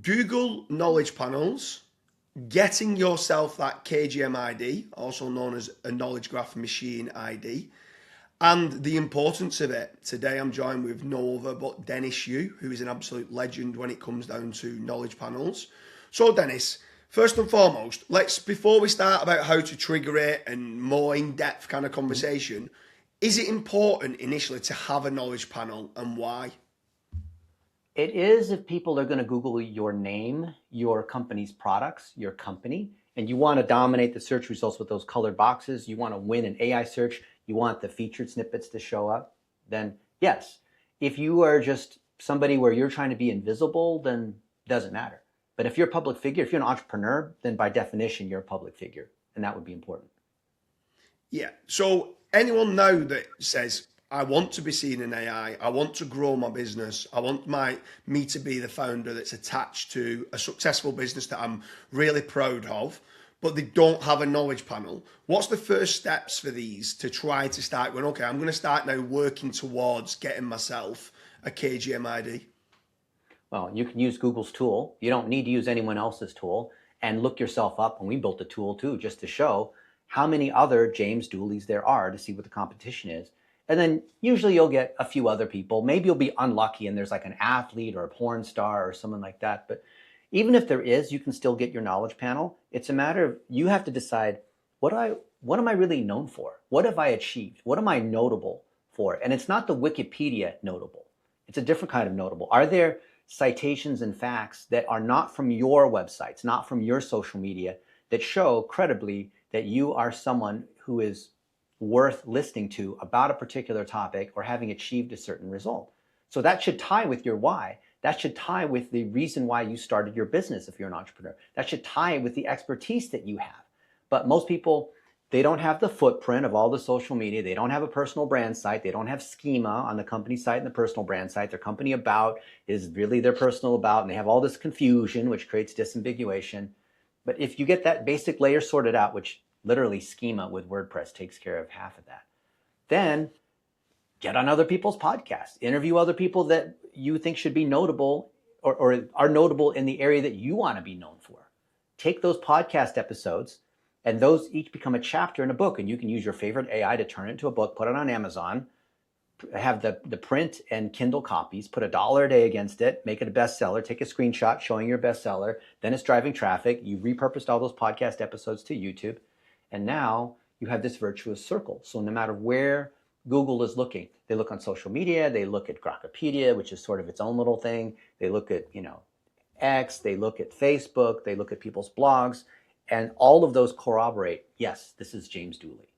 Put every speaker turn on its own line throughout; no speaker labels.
Google knowledge panels, getting yourself that KGM ID, also known as a knowledge graph machine ID, and the importance of it. Today I'm joined with no other but Dennis Yu, who is an absolute legend when it comes down to knowledge panels. So Dennis, first and foremost, before we start about how to trigger it and more in-depth kind of conversation, is it important initially to have a knowledge panel, and why?
It is if people are going to Google your name, your company's products, your company, and you want to dominate the search results with those colored boxes, you want to win an AI search, you want the featured snippets to show up, then yes. If you are just somebody where you're trying to be invisible, then it doesn't matter. But if you're a public figure, if you're an entrepreneur, then by definition, you're a public figure, and that would be important.
Yeah. So anyone now that says, I want to be seen in AI, I want to grow my business, I want me to be the founder that's attached to a successful business that I'm really proud of, but they don't have a knowledge panel, what's the first steps for these to try to start going, okay, I'm going to start now working towards getting myself a KGM ID?
Well, you can use Google's tool. You don't need to use anyone else's tool, and look yourself up. And we built a tool too, just to show how many other James Dooleys there are to see what the competition is. And then usually you'll get a few other people. Maybe you'll be unlucky and there's like an athlete or a porn star or someone like that. But even if there is, you can still get your knowledge panel. It's a matter of you have to decide, what am I really known for? What have I achieved? What am I notable for? And it's not the Wikipedia notable. It's a different kind of notable. Are there citations and facts that are not from your websites, not from your social media, that show credibly that you are someone who is worth listening to about a particular topic or having achieved a certain result? So that should tie with your why. That should tie with the reason why you started your business if you're an entrepreneur. That should tie with the expertise that you have. But most people, they don't have the footprint of all the social media. They don't have a personal brand site. They don't have schema on the company site and the personal brand site. Their company about is really their personal about, and they have all this confusion, which creates disambiguation. But if you get that basic layer sorted out, which literally schema with WordPress takes care of half of that, then get on other people's podcasts, interview other people that you think should be notable or are notable in the area that you want to be known for. Take those podcast episodes, and those each become a chapter in a book, and you can use your favorite AI to turn it into a book, put it on Amazon, have the print and Kindle copies, put $1 a day against it, make it a bestseller, take a screenshot showing your bestseller, then it's driving traffic. You repurposed all those podcast episodes to YouTube, and now you have this virtuous circle. So no matter where Google is looking, they look on social media, they look at Grokpedia, which is sort of its own little thing. They look at, X, they look at Facebook, they look at people's blogs, and all of those corroborate, yes, this is James Dooley.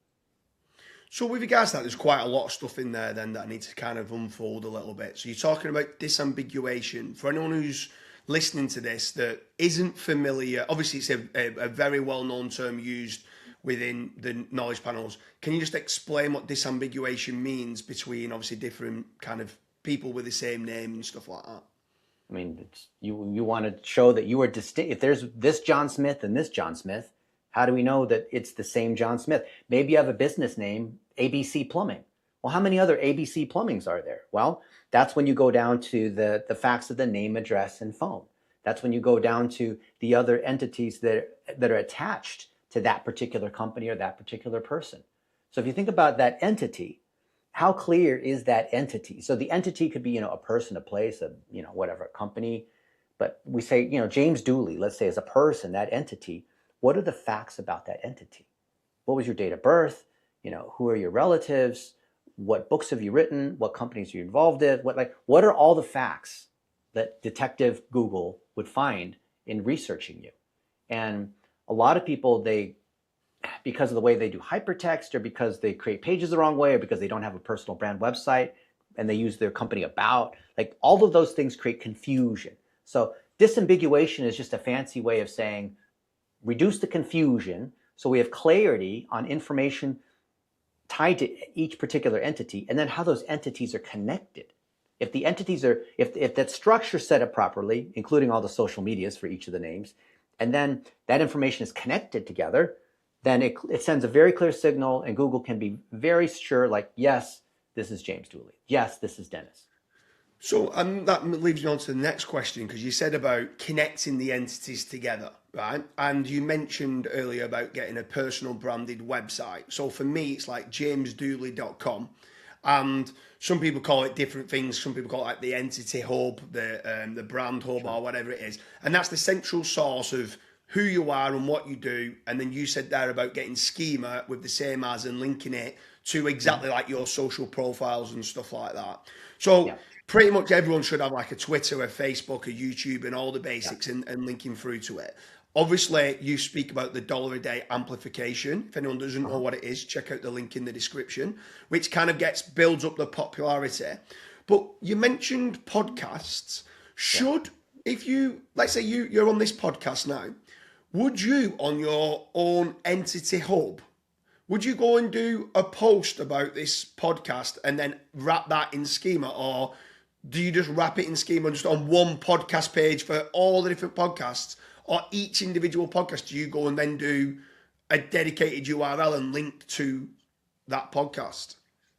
So with regards to that, there's quite a lot of stuff in there then that I need to kind of unfold a little bit. So you're talking about disambiguation. For anyone who's listening to this that isn't familiar, obviously it's a very well-known term used within the knowledge panels. Can you just explain what disambiguation means between obviously different kind of people with the same name and stuff like that?
I mean, you want to show that you are distinct. If there's this John Smith and this John Smith, how do we know that it's the same John Smith? Maybe you have a business name, ABC Plumbing. Well, how many other ABC Plumbings are there? Well, that's when you go down to the facts of the name, address, and phone. That's when you go down to the other entities that are attached to that particular company or that particular person. So if you think about that entity, how clear is that entity? So the entity could be, a person, a place, a whatever, a company. But we say, James Dooley, let's say, as a person, that entity. What are the facts about that entity? What was your date of birth? Who are your relatives? What books have you written? What companies are you involved in? What are all the facts that Detective Google would find in researching you? And a lot of people, because of the way they do hypertext, or because they create pages the wrong way, or because they don't have a personal brand website and they use their company about, all of those things create confusion. So disambiguation is just a fancy way of saying, reduce the confusion so we have clarity on information tied to each particular entity, and then how those entities are connected. If the entities are, if that structure is set up properly, including all the social medias for each of the names, and then that information is connected together, then it sends a very clear signal, and Google can be very sure, yes, this is James Dooley. Yes, this is Dennis.
So, and that leads me on to the next question, because you said about connecting the entities together, right? And you mentioned earlier about getting a personal branded website. So for me, it's like jamesdooley.com. And some people call it different things. Some people call it like the entity hub, the brand hub, or whatever it is. And that's the central source of who you are and what you do. And then you said there about getting schema with the same as and linking it to exactly like your social profiles and stuff like that. So
Yeah.
pretty much everyone should have like a Twitter, a Facebook, a YouTube, and all the basics,
Yeah.
and linking through to it. Obviously, you speak about the dollar a day amplification. If anyone doesn't know what it is, check out the link in the description, which kind of builds up the popularity. But you mentioned podcasts. Should, if you, let's say you're on this podcast now, would you, on your own entity hub, would you go and do a post about this podcast and then wrap that in schema, or do you just wrap it in schema just on one podcast page for all the different podcasts, or each individual podcast do you go and then do a dedicated URL and link to that podcast?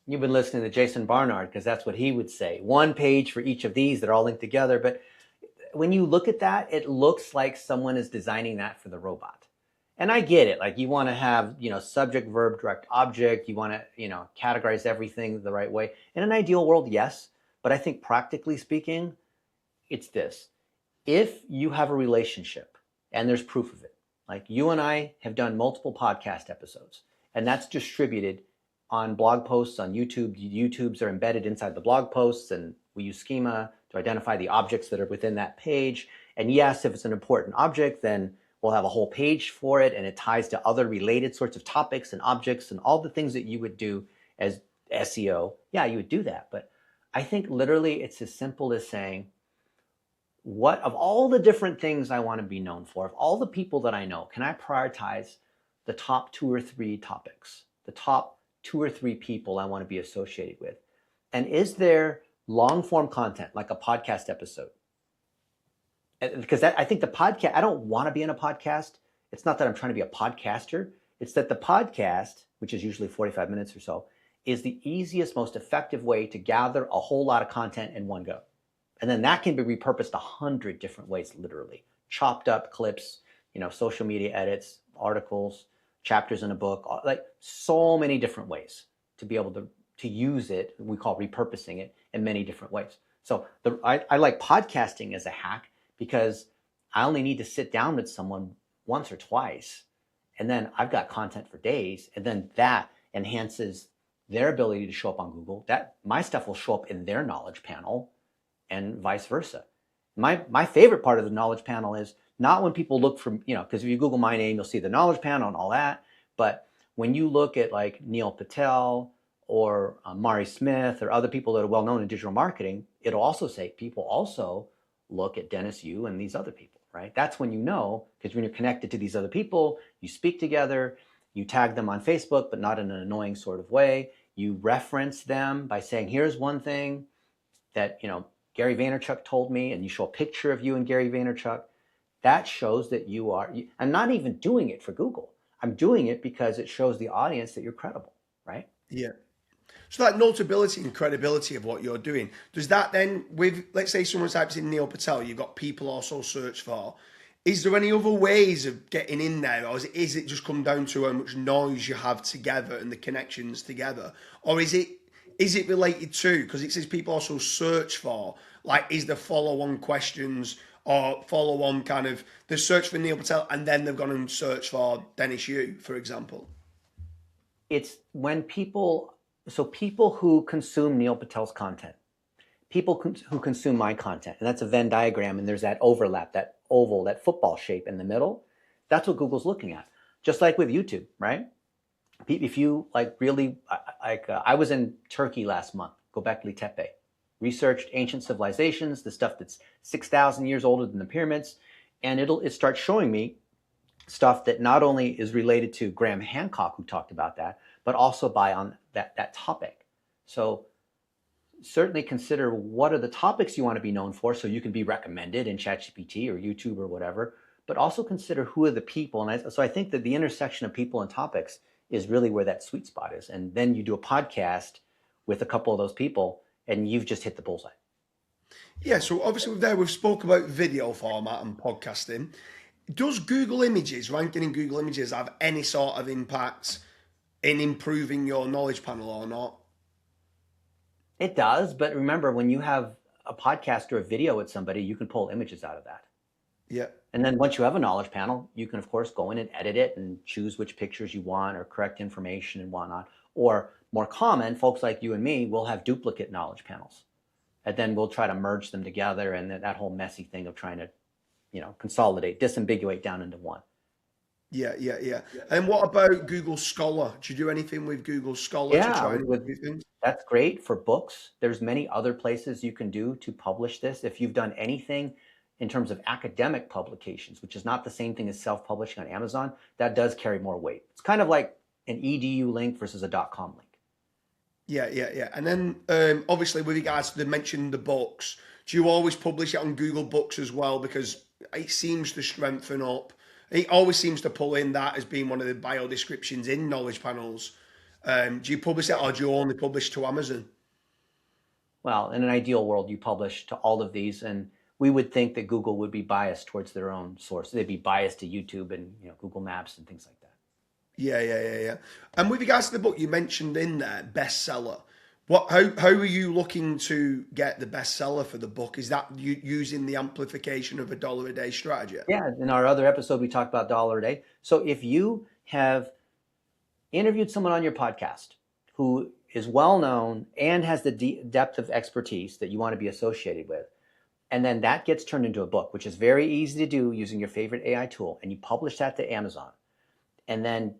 You've been listening to Jason Barnard, because that's what he would say. One page for each of these that are all linked together. But when you look at that, it looks like someone is designing that for the robot. And I get it. Like, you want to have, subject, verb, direct, object. You want to, categorize everything the right way. In an ideal world, yes. But I think practically speaking, it's this. If you have a relationship, and there's proof of it, like you and I have done multiple podcast episodes, and that's distributed on blog posts on YouTube. YouTubes are embedded inside the blog posts, and we use schema to identify the objects that are within that page. And yes, if it's an important object, then we'll have a whole page for it, and it ties to other related sorts of topics and objects and all the things that you would do as SEO. Yeah, you would do that. But I think literally it's as simple as saying, what of all the different things I want to be known for, of all the people that I know, can I prioritize the top 2 or 3 topics, the top 2 or 3 people I want to be associated with? And is there long form content like a podcast episode? Because I think the podcast, I don't want to be in a podcast. It's not that I'm trying to be a podcaster. It's that the podcast, which is usually 45 minutes or so, is the easiest, most effective way to gather a whole lot of content in one go. And then that can be repurposed 100 different ways, literally. Chopped up clips, social media edits, articles, chapters in a book, like so many different ways to be able to use it. We call repurposing it in many different ways. So I like podcasting as a hack, because I only need to sit down with someone once or twice, and then I've got content for days, and then that enhances their ability to show up on Google. That my stuff will show up in their knowledge panel, and vice versa. My favorite part of the knowledge panel is not when people look for, because if you Google my name, you'll see the knowledge panel and all that. But when you look at like Neil Patel or Mari Smith or other people that are well known in digital marketing, it'll also say people also look at Dennis Yu and these other people, right? That's when you know, because when you're connected to these other people, you speak together, you tag them on Facebook, but not in an annoying sort of way. You reference them by saying, here's one thing that, Gary Vaynerchuk told me, and you show a picture of you and Gary Vaynerchuk. That shows that you are, I'm not even doing it for Google. I'm doing it because it shows the audience that you're credible, right?
Yeah. So that notability and credibility of what you're doing, does that then, with, let's say someone types in Neil Patel, you've got people also search for, is there any other ways of getting in there, or is it just come down to how much noise you have together and the connections together? Or is it related to, because it says people also search for, like, is the follow-on questions or follow-on kind of, the search for Neil Patel and then they've gone and searched for Dennis Yu, for example?
It's when people who consume Neil Patel's content, people who consume my content, and that's a Venn diagram, and there's that overlap, that oval, that football shape in the middle. That's what Google's looking at. Just like with YouTube, right? If you I was in Turkey last month, Göbekli Tepe, researched ancient civilizations, the stuff that's 6,000 years older than the pyramids, and it starts showing me stuff that not only is related to Graham Hancock, who talked about that, but also on that topic. So certainly consider what are the topics you want to be known for, so you can be recommended in ChatGPT or YouTube or whatever, but also consider who are the people. And so I think that the intersection of people and topics is really where that sweet spot is. And then you do a podcast with a couple of those people, and you've just hit the bullseye.
Yeah, so obviously we've spoke about video format and podcasting. Does Google Images, ranking in Google Images, have any sort of impact in improving your knowledge panel or not?
It does, but remember, when you have a podcast or a video with somebody, you can pull images out of that.
Yeah.
And then once you have a knowledge panel, you can, of course, go in and edit it and choose which pictures you want or correct information and whatnot. Or more common, folks like you and me will have duplicate knowledge panels. And then we'll try to merge them together, and that whole messy thing of trying to, consolidate, disambiguate down into one.
Yeah. And what about Google Scholar? Do you do anything with Google Scholar to try and do things?
That's great for books. There's many other places you can do to publish this. If you've done anything in terms of academic publications, which is not the same thing as self-publishing on Amazon, that does carry more weight. It's kind of like an edu link versus a .com link.
Yeah. And then obviously with regards to the books, do you always publish it on Google Books as well? Because it seems to strengthen up. It always seems to pull in that as being one of the bio descriptions in knowledge panels. Do you publish it or do you only publish to Amazon?
Well, in an ideal world, you publish to all of these, and we would think that Google would be biased towards their own source. They'd be biased to YouTube and Google Maps and things like that.
Yeah. And with regards to the book, you mentioned in there bestseller. How are you looking to get the bestseller for the book? Is that using the amplification of a dollar a day strategy?
Yeah, in our other episode, we talked about dollar a day. So if you have interviewed someone on your podcast who is well known and has the depth of expertise that you want to be associated with, and then that gets turned into a book, which is very easy to do using your favorite AI tool, and you publish that to Amazon, and then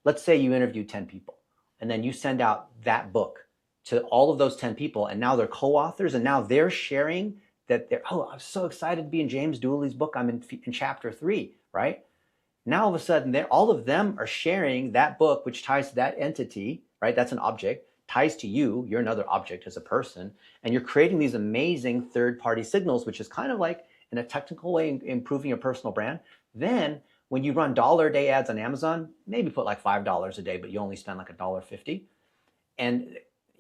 let's say you interview 10 people, and then you send out that book to all of those 10 people, and now they're co-authors, and now they're sharing that I'm so excited to be in James Dooley's book. I'm in chapter 3, right? Now all of a sudden, all of them are sharing that book, which ties to that entity, right? That's an object, ties to you. You're another object as a person, and you're creating these amazing third-party signals, which is kind of like, in a technical way, improving your personal brand. Then when you run dollar a day ads on Amazon, maybe put like $5 a day, but you only spend like $1.50. And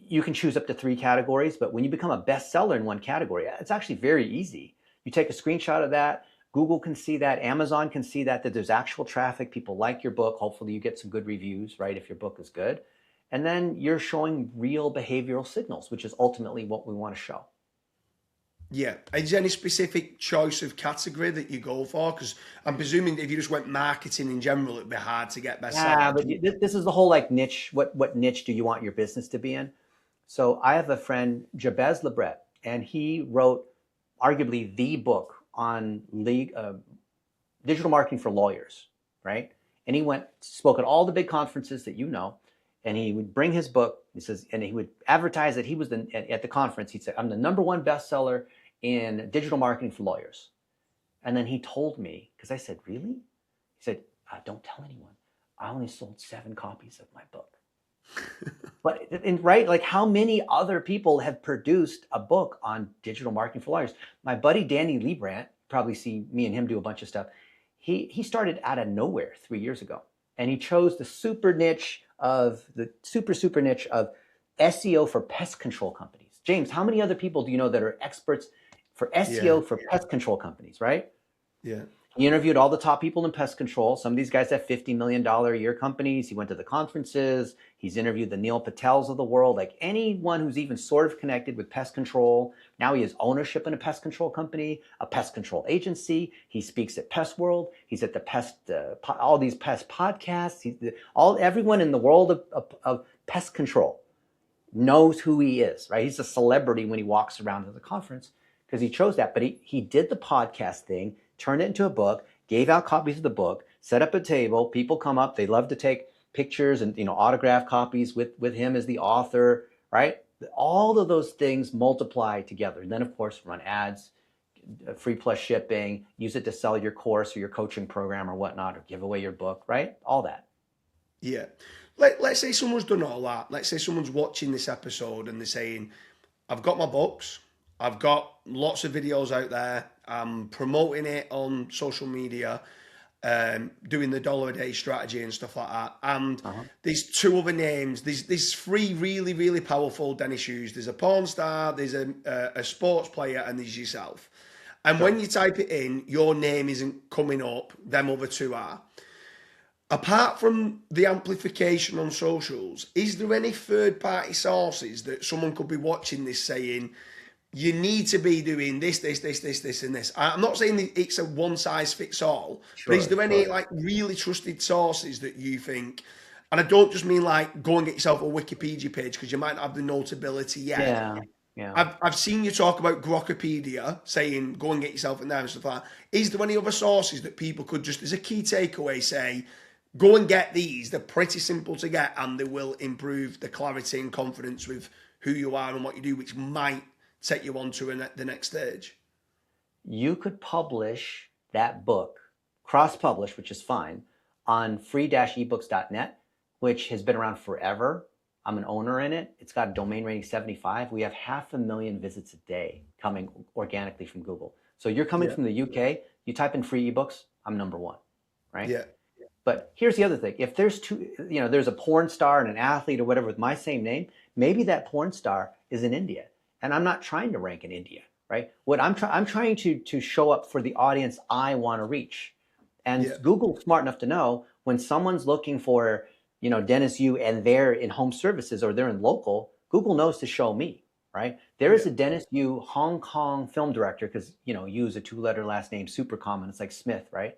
you can choose up to 3 categories, but when you become a bestseller in one category, it's actually very easy. You take a screenshot of that, Google can see that, Amazon can see that there's actual traffic, people like your book, hopefully you get some good reviews, right, if your book is good. And then you're showing real behavioral signals, which is ultimately what we want to show.
Yeah. Is there any specific choice of category that you go for? Because I'm presuming if you just went marketing in general, it'd be hard to get bestseller.
Yeah, but this is the whole like niche. What niche do you want your business to be in? So I have a friend, Jabez Lebret, and he wrote arguably the book on digital marketing for lawyers, right? And he spoke at all the big conferences that and he would bring his book. He says, and he would advertise that he was at the conference. He'd say, "I'm the #1 bestseller in digital marketing for lawyers." And then he told me, because I said, "Really?" He said, "Don't tell anyone. I only sold 7 copies of my book." But right, like how many other people have produced a book on digital marketing for lawyers? My buddy Danny Liebrandt, probably see me and him do a bunch of stuff. He started out of nowhere 3 years ago, and he chose the super niche of SEO for pest control companies. James, how many other people do you know that are experts for SEO for pest control companies, right?
Yeah.
He interviewed all the top people in pest control. Some of these guys have $50 million a year companies. He went to the conferences. He's interviewed the Neil Patels of the world, like anyone who's even sort of connected with pest control. Now he has ownership in a pest control company, a pest control agency. He speaks at Pest World. He's at the all these pest podcasts. Everyone in the world of pest control knows who he is, right? He's a celebrity when he walks around to the conference because he chose that. But he did the podcast thing, turned it into a book, gave out copies of the book, set up a table. People come up. They love to take pictures and autograph copies with him as the author, right? All of those things multiply together. And then, of course, run ads, free plus shipping, use it to sell your course or your coaching program or whatnot, or give away your book, right? All that.
Yeah. Let's say someone's done all that. Let's say someone's watching this episode and they're saying, I've got my books. I've got lots of videos out there. I'm promoting it on social media. doing the dollar a day strategy and stuff like that. And there's two other names. There's three really, really powerful Dennis Yus. There's a porn star, there's a sports player, and there's yourself. And when you type it in, your name isn't coming up. Them other two are. Apart from the amplification on socials, is there any third-party sources that someone could be watching this saying, you need to be doing this, and this? I'm not saying that it's a one-size-fits-all, but is there any like really trusted sources that you think, and I don't just mean like go and get yourself a Wikipedia page because you might not have the notability yet.
Yeah.
I've seen you talk about Grokpedia, saying go and get yourself in there and stuff like that. Is there any other sources that people could just, as a key takeaway, say, go and get these? They're pretty simple to get and they will improve the clarity and confidence with who you are and what you do, which might take you on to the next stage.
You could publish that book, cross-publish, which is fine, on free-ebooks.net, which has been around forever. I'm an owner in it. It's got a domain rating 75. We have 500,000 visits a day coming organically from Google. So you're coming from the UK, you type in free ebooks, I'm number one, right?
Yeah.
But here's the other thing. If there's there's a porn star and an athlete or whatever with my same name, maybe that porn star is in India. And I'm not trying to rank in India, right? What I'm trying to show up for the audience I want to reach. And Google's smart enough to know when someone's looking for, Dennis Yu and they're in home services or they're in local, Google knows to show me, right? There is a Dennis Yu Hong Kong film director, because, Yu is a 2-letter last name, super common. It's like Smith, right?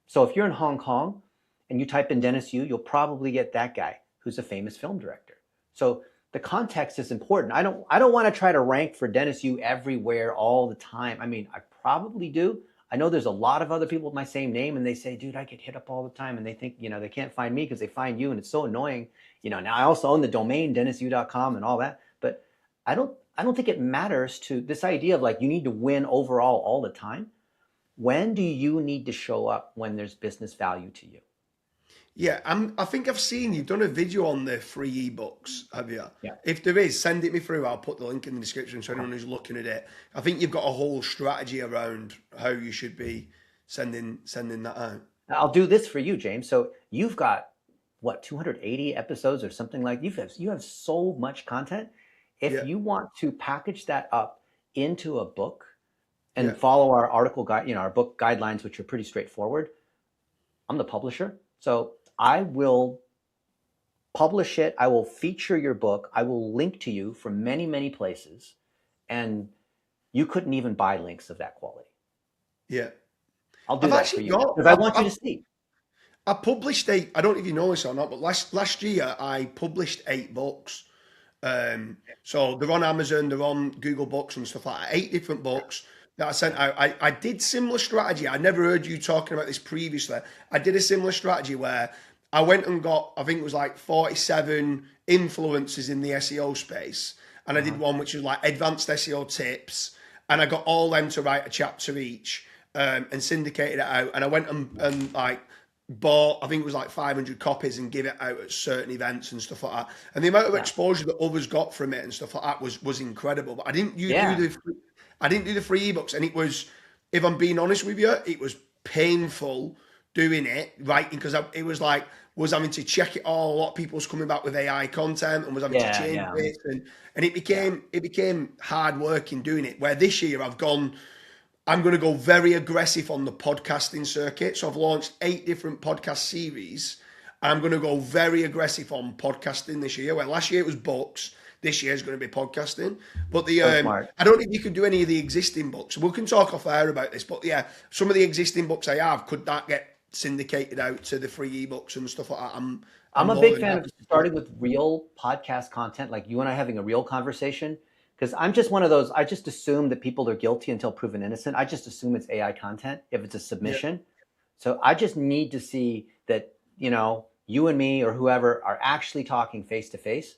So if you're in Hong Kong and you type in Dennis Yu, you'll probably get that guy who's a famous film director. So the context is important. I don't want to try to rank for Dennis Yu everywhere all the time. I mean, I probably do. I know there's a lot of other people with my same name and they say, dude, I get hit up all the time. And they think, they can't find me because they find you. And it's so annoying. Now I also own the domain dennisyu.com and all that. But I don't think it matters to this idea of like, you need to win overall all the time. When do you need to show up when there's business value to you?
Yeah, I think I've seen you've done a video on the free ebooks, have you?
Yeah.
If there is, send it me through. I'll put the link in the description so anyone who's looking at it. I think you've got a whole strategy around how you should be sending that out.
I'll do this for you, James. So you've got 280 episodes or something like you have so much content. If you want to package that up into a book and follow our article guide, our book guidelines, which are pretty straightforward, I'm the publisher. So I will publish it. I will feature your book. I will link to you from many, many places. And you couldn't even buy links of that quality.
Yeah.
I'll do that for you because I want you to see.
I published I don't know if you know this or not, but last year I published 8 books. So they're on Amazon, they're on Google Books and stuff like that. 8 different books that I sent out. I did similar strategy. I never heard you talking about this previously. I did a similar strategy where I went and got, I think it was like 47 influencers in the SEO space. And I did one which was like advanced SEO tips. And I got all them to write a chapter each and syndicated it out. And I went and like bought, I think it was like 500 copies and give it out at certain events and stuff like that. And the amount of exposure that others got from it and stuff like that was incredible. But I didn't do the free ebooks. And it was, if I'm being honest with you, it was painful doing it, writing, because it was like, was having to check it all. A lot of people was coming back with AI content and was having to change it. And it became hard work in doing it. Where this year I'm going to go very aggressive on the podcasting circuit. So I've launched 8 different podcast series. And I'm going to go very aggressive on podcasting this year. Where last year it was books. This year is going to be podcasting. But I don't know if you could do any of the existing books. We can talk off air about this. But yeah, some of the existing books I have, could that get syndicated out to the free ebooks and stuff like that?
I'm a big fan of starting with real podcast content, like you and I having a real conversation. Because I'm just one of those, I just assume that people are guilty until proven innocent. I just assume it's AI content if it's a submission. So I just need to see that, you and me or whoever are actually talking face to face.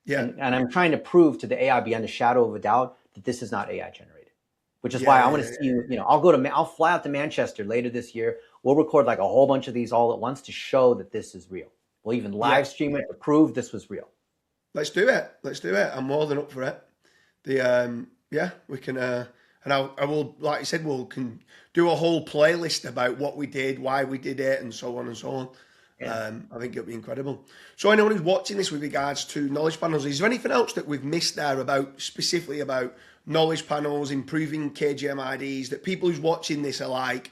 Yeah. And I'm trying to prove to the AI beyond a shadow of a doubt that this is not AI generated, which is why I want to see you, I'll fly out to Manchester later this year. We'll record like a whole bunch of these all at once to show that this is real. We'll even live stream it to prove this was real.
Let's do it. I'm more than up for it. We can, I And I will, like I said, we'll can do a whole playlist about what we did, why we did it, and so on and so on.
Yeah.
I think it'll be incredible. So anyone who's watching this with regards to knowledge panels, is there anything else that we've missed there about specifically about knowledge panels, improving KGM IDs, that people who's watching this are like,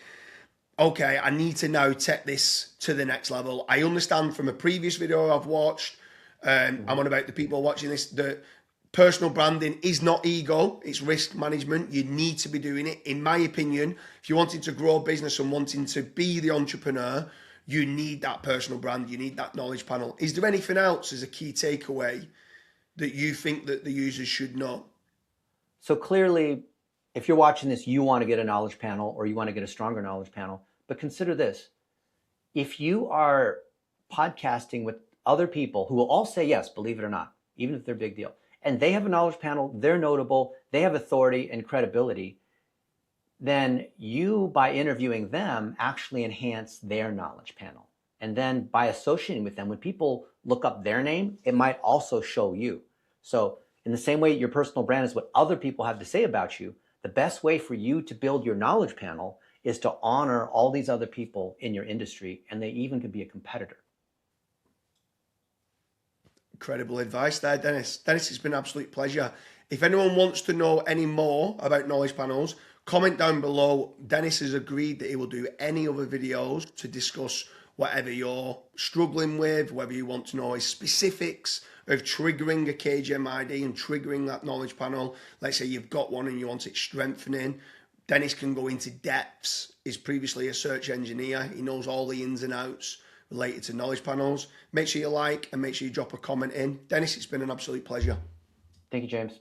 okay, I need to now take this to the next level. I understand from a previous video I've watched, I'm on about the people watching this, that personal branding is not ego, it's risk management. You need to be doing it. In my opinion, if you're wanting to grow a business and wanting to be the entrepreneur, you need that personal brand, you need that knowledge panel. Is there anything else as a key takeaway that you think that the users should know?
So clearly, if you're watching this, you want to get a knowledge panel or you want to get a stronger knowledge panel. But consider this. If you are podcasting with other people who will all say yes, believe it or not, even if they're a big deal, and they have a knowledge panel, they're notable, they have authority and credibility, then you, by interviewing them, actually enhance their knowledge panel. And then by associating with them, when people look up their name, it might also show you. So in the same way your personal brand is what other people have to say about you, the best way for you to build your knowledge panel is to honor all these other people in your industry, and they even could be a competitor.
Incredible advice there, Dennis. Dennis, it's been an absolute pleasure. If anyone wants to know any more about knowledge panels, comment down below. Dennis has agreed that he will do any other videos to discuss whatever you're struggling with, whether you want to know his specifics of triggering a KGM ID and triggering that knowledge panel. Let's say you've got one and you want it strengthening. Dennis can go into depths. He's previously a search engineer. He knows all the ins and outs related to knowledge panels. Make sure you like and make sure you drop a comment in. Dennis, it's been an absolute pleasure.
Thank you, James.